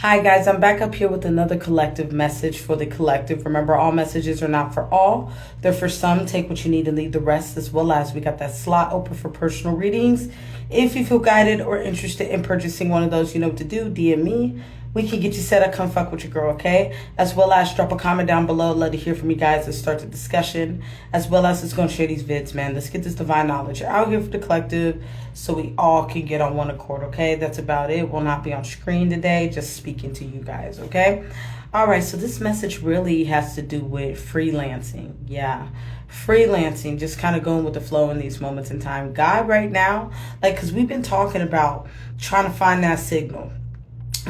Hi guys, I'm back up here with another collective message for the collective. Remember, all messages are not for all. They're for some. Take what you need and leave the rest, as well as we got that slot open for personal readings. If you feel guided or interested in purchasing one of those, you know what to do. DM me. We can get you set up. Come fuck with your girl, okay? As well as drop a comment down below. Love to hear from you guys and start the discussion. As well as it's going to share these vids, man. Let's get this divine knowledge out here for the collective so we all can get on one accord, okay? That's about it. We'll not be on screen today. Just speaking to you guys, okay? All right, so this message really has to do with freelancing. Yeah, freelancing, just kind of going with the flow in these moments in time. God right now, like, because we've been talking about trying to find that signal.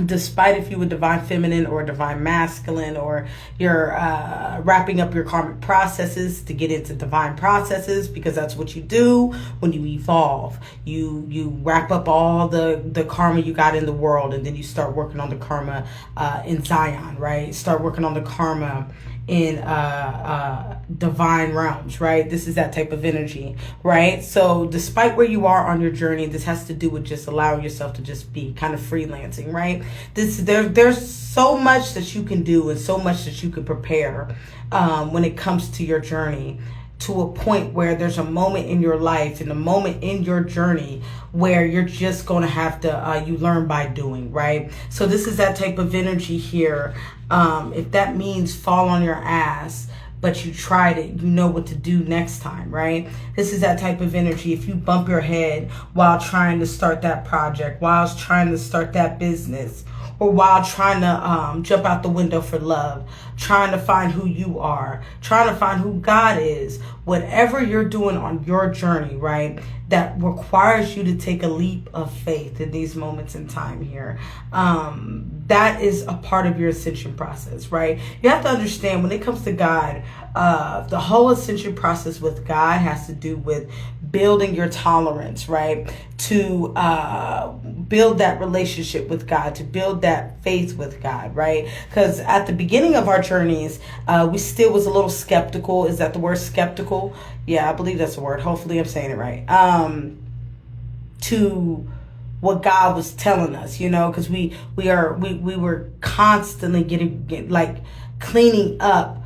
Despite if you were divine feminine or divine masculine, or you're wrapping up your karmic processes to get into divine processes, because that's what you do when you evolve. You wrap up all the karma you got in the world, and then you start working on the karma in Zion, right? Start working on the karma in divine realms, right? This is that type of energy, right? So despite where you are on your journey, this has to do with just allowing yourself to just be kind of freelancing, right? There's so much that you can do and so much that you can prepare when it comes to your journey, to a point where there's a moment in your life and a moment in your journey where you're just going to have to, you learn by doing, right? So this is that type of energy here. If that means fall on your ass, but you tried it, you know what to do next time, right? This is that type of energy. If you bump your head while trying to start that project, while trying to start that business, or while trying to jump out the window for love, trying to find who you are, trying to find who God is, whatever you're doing on your journey, right, that requires you to take a leap of faith in these moments in time here, that is a part of your ascension process, right? You have to understand, when it comes to God, the whole ascension process with God has to do with building your tolerance, right? To build that relationship with God, to build that faith with God, right? Because at the beginning of our journeys, we still was a little skeptical. Is that the word, skeptical? Yeah, I believe that's the word. Hopefully I'm saying it right. To what God was telling us, you know, because we were constantly getting like cleaning up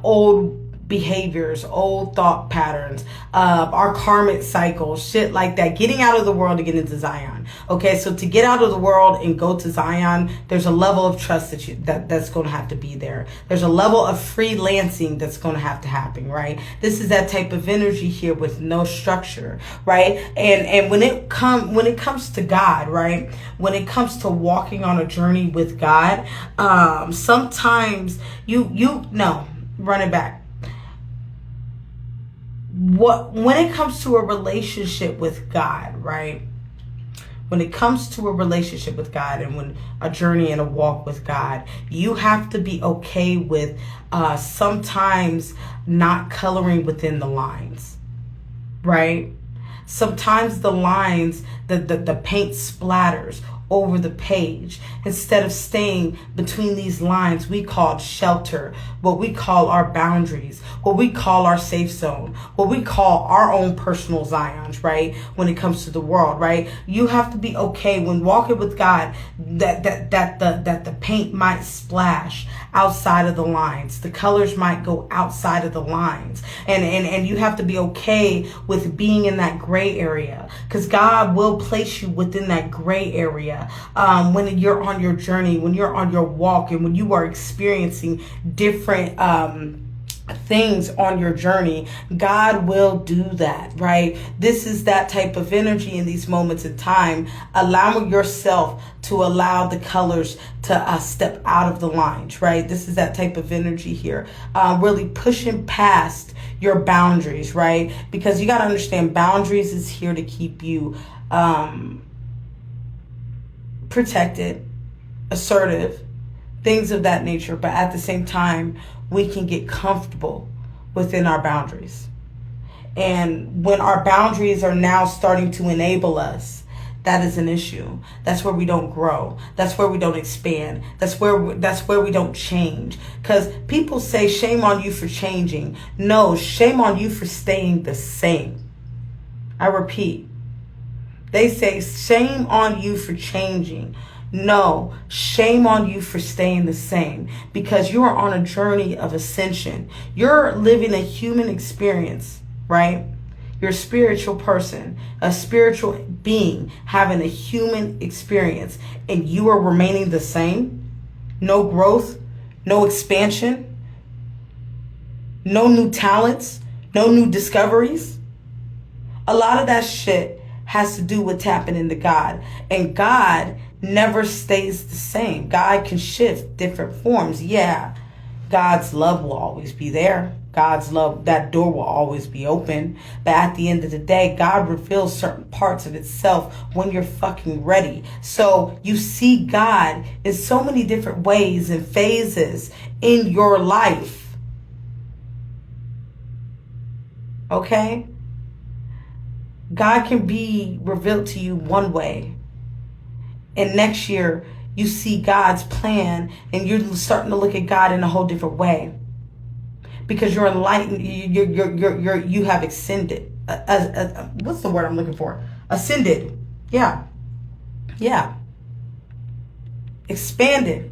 old behaviors, old thought patterns, our karmic cycles, shit like that, getting out of the world to get into Zion. Okay, so to get out of the world and go to Zion, there's a level of trust that's going to have to be there. There's a level of freelancing that's going to have to happen, right? This is that type of energy here with no structure, right? And when it comes to God, right? When it comes to walking on a journey with God, sometimes run it back. When it comes to a relationship with God, right? When it comes to a relationship with God, and when a journey and a walk with God, you have to be okay with sometimes not coloring within the lines, right? Sometimes the lines, the paint splatters over the page. Instead of staying between these lines, we call shelter, what we call our boundaries, what we call our safe zone, what we call our own personal Zions, right? When it comes to the world, right? You have to be okay when walking with God that the paint might splash outside of the lines. The colors might go outside of the lines. And you have to be okay with being in that gray area, because God will place you within that gray area when you're on your journey, when you're on your walk, and when you are experiencing different things on your journey. God will do that, right? This is that type of energy in these moments in time, allowing yourself to allow the colors to step out of the lines, right? This is that type of energy here, really pushing past your boundaries, right? Because you got to understand, boundaries is here to keep you protected, assertive, things of that nature. But at the same time, we can get comfortable within our boundaries. And when our boundaries are now starting to enable us, that is an issue. That's where we don't grow. That's where we don't expand. That's where we don't change. Because people say, shame on you for changing. No, shame on you for staying the same. I repeat, they say, shame on you for changing. No, shame on you for staying the same, because you are on a journey of ascension. You're living a human experience, right? You're a spiritual person, a spiritual being having a human experience, and you are remaining the same. No growth, no expansion, no new talents, no new discoveries. A lot of that shit has to do with tapping into God. And God never stays the same. God can shift different forms. Yeah, God's love will always be there. God's love, that door will always be open. But at the end of the day, God reveals certain parts of itself when you're fucking ready. So you see God in so many different ways and phases in your life. Okay? God can be revealed to you one way, and next year you see God's plan and you're starting to look at God in a whole different way, because you're enlightened. You have ascended. What's the word I'm looking for? Ascended. Yeah. Expanded,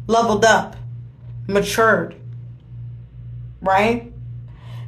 leveled up, matured. Right?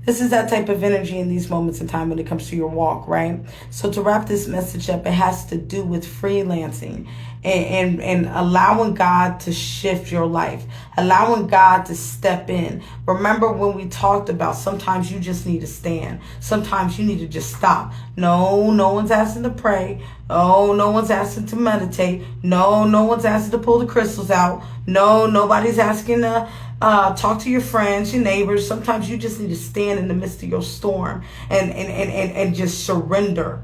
This is that type of energy in these moments in time when it comes to your walk, right? So to wrap this message up, it has to do with freelancing and allowing God to shift your life, allowing God to step in. Remember when we talked about sometimes you just need to stand. Sometimes you need to just stop. No one's asking to pray. Oh, no one's asking to meditate. No one's asking to pull the crystals out. No, nobody's asking to talk to your friends, your neighbors. Sometimes you just need to stand in the midst of your storm and just surrender.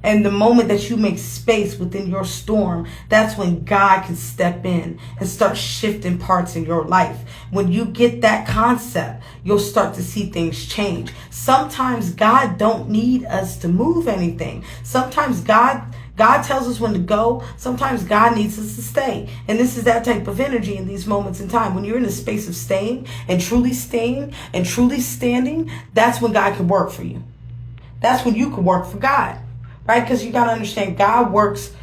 And the moment that you make space within your storm, that's when God can step in and start shifting parts in your life. When you get that concept, you'll start to see things change. Sometimes God don't need us to move anything. Sometimes God tells us when to go. Sometimes God needs us to stay. And this is that type of energy in these moments in time. When you're in a space of staying and truly standing, that's when God can work for you. That's when you can work for God. Right? Because you got to understand, God works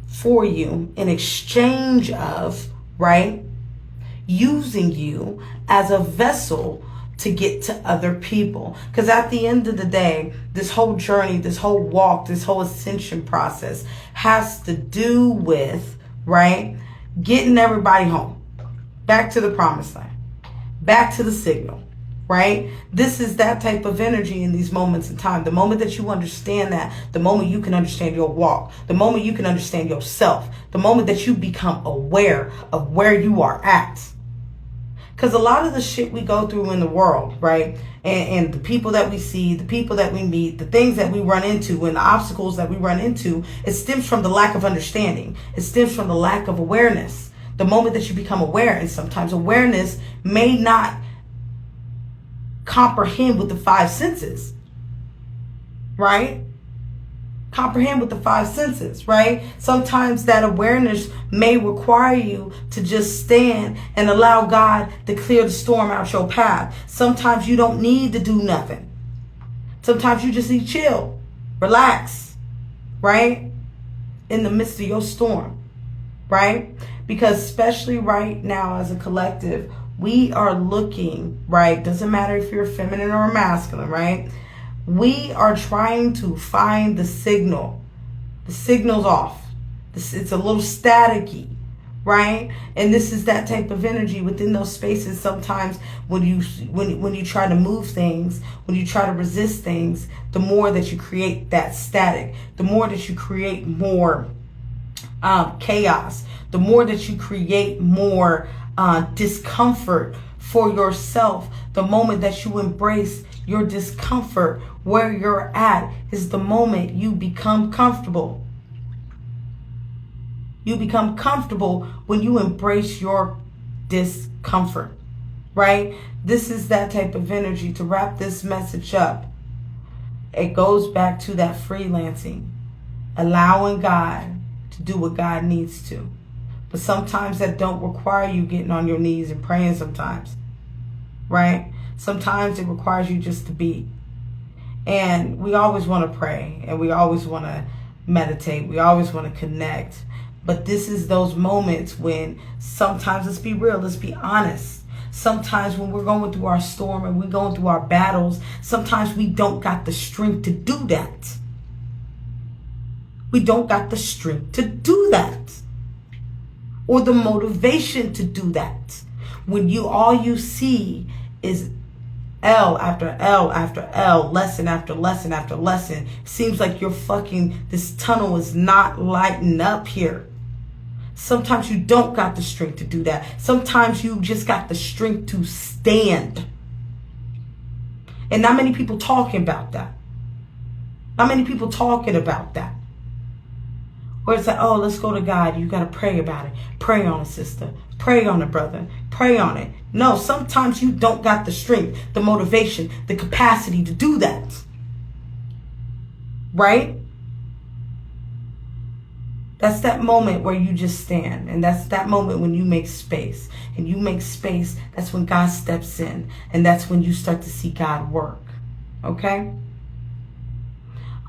for you in exchange of, right, using you as a vessel to get to other people. Because at the end of the day, this whole journey, this whole walk, this whole ascension process has to do with, right, getting everybody home, back to the promised land, back to the signal. Right? This is that type of energy in these moments in time. The moment that you understand that, the moment you can understand your walk, the moment you can understand yourself, the moment that you become aware of where you are at. Because a lot of the shit we go through in the world, right? And the people that we see, the people that we meet, the things that we run into and the obstacles that we run into, it stems from the lack of understanding. It stems from the lack of awareness. The moment that you become aware, and sometimes awareness may not comprehend with the five senses, right? Comprehend with the five senses, right? Sometimes that awareness may require you to just stand and allow God to clear the storm out your path. Sometimes you don't need to do nothing. Sometimes you just need to chill, relax, right? In the midst of your storm, right? Because especially right now as a collective, we are looking, right? Doesn't matter if you're feminine or masculine, right? We are trying to find the signal. The signal's off. It's a little staticky, right? And this is that type of energy within those spaces. Sometimes when you try to move things, when you try to resist things, the more that you create that static, the more that you create more chaos, the more that you create more discomfort for yourself. The moment that you embrace your discomfort, where you're at, is the moment you become comfortable. You become comfortable when you embrace your discomfort, right? This is that type of energy. To wrap this message up, it goes back to that freelancing, allowing God to do what God needs to. But sometimes that don't require you getting on your knees and praying sometimes, right? Sometimes it requires you just to be. And we always want to pray, and we always want to meditate. We always want to connect. But this is those moments when sometimes, let's be real, let's be honest. Sometimes when we're going through our storm and we're going through our battles, sometimes we don't got the strength to do that. We don't got the strength to do that. Or the motivation to do that. When all you see is L after L after L, lesson after lesson after lesson. Seems like this tunnel is not lighting up here. Sometimes you don't got the strength to do that. Sometimes you just got the strength to stand. And not many people talking about that. Not many people talking about that. Where it's like, oh, let's go to God. You got to pray about it. Pray on it, sister. Pray on it, brother. Pray on it. No, sometimes you don't got the strength, the motivation, the capacity to do that. Right? That's that moment where you just stand. And that's that moment when you make space. And you make space, that's when God steps in. And that's when you start to see God work. Okay?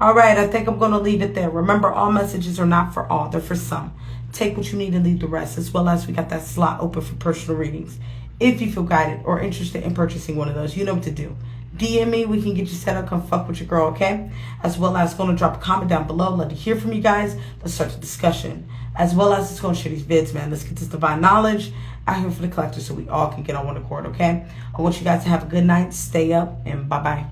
All right, I think I'm going to leave it there. Remember, all messages are not for all. They're for some. Take what you need and leave the rest. As well as we got that slot open for personal readings. If you feel guided or interested in purchasing one of those, you know what to do. DM me. We can get you set up. Come fuck with your girl, okay? As well as going to drop a comment down below. Love to hear from you guys. Let's start the discussion. As well as it's going to share these vids, man. Let's get this divine knowledge out here for the collector so we all can get on one accord, okay? I want you guys to have a good night. Stay up and bye-bye.